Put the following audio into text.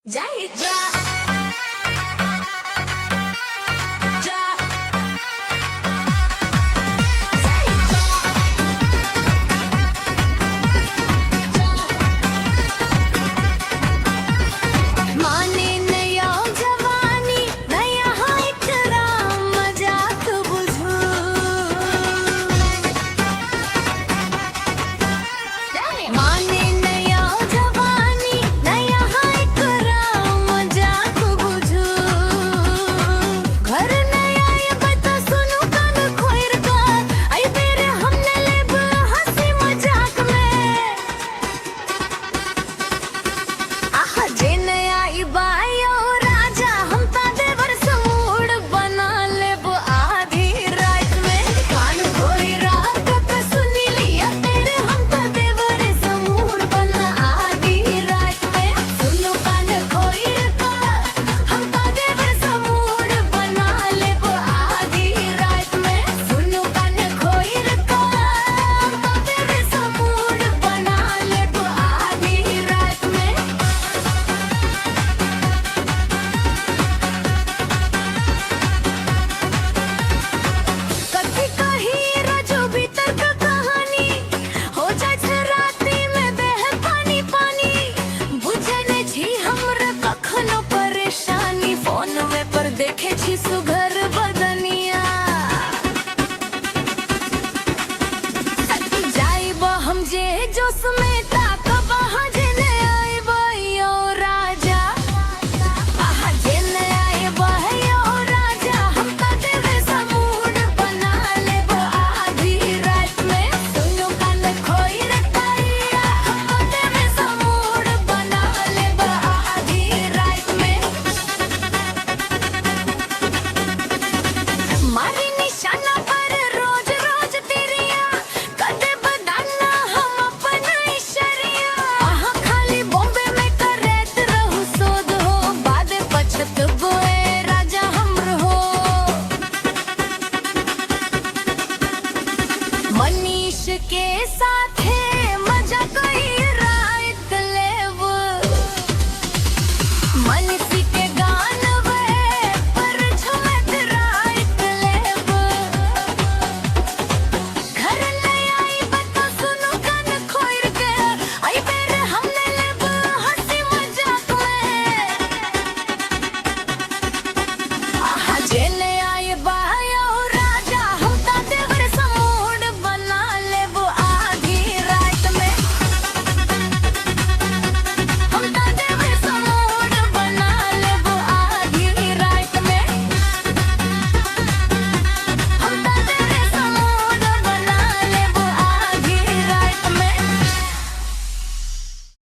Jai Ja Ja Jai माने नया जवानी नया हाय करा मजाक बुझू माने नया जवानी नया हाय करा मजाक बुझू घर नया ये बता सुनो कान खोइर का आई बेरे हमने लेब हंसी मजाक में आहा जे नया बायो राजा हम ता देवर समूड बना लेब आधी रात में कान खोई रात का सुनी लिया तेरे हम ता देवर समूड बना आधी रात में सुनो कान खोई का हम ता देवर समूड बना लेब आधी रात में सुनो कान खोई का हम ता देवर समूड बना लेब आधी रात में कथी कही राजो भीतर का कहानी हो जाए छे राती में बह पानी पानी बुझे ने छी हमरा कखनो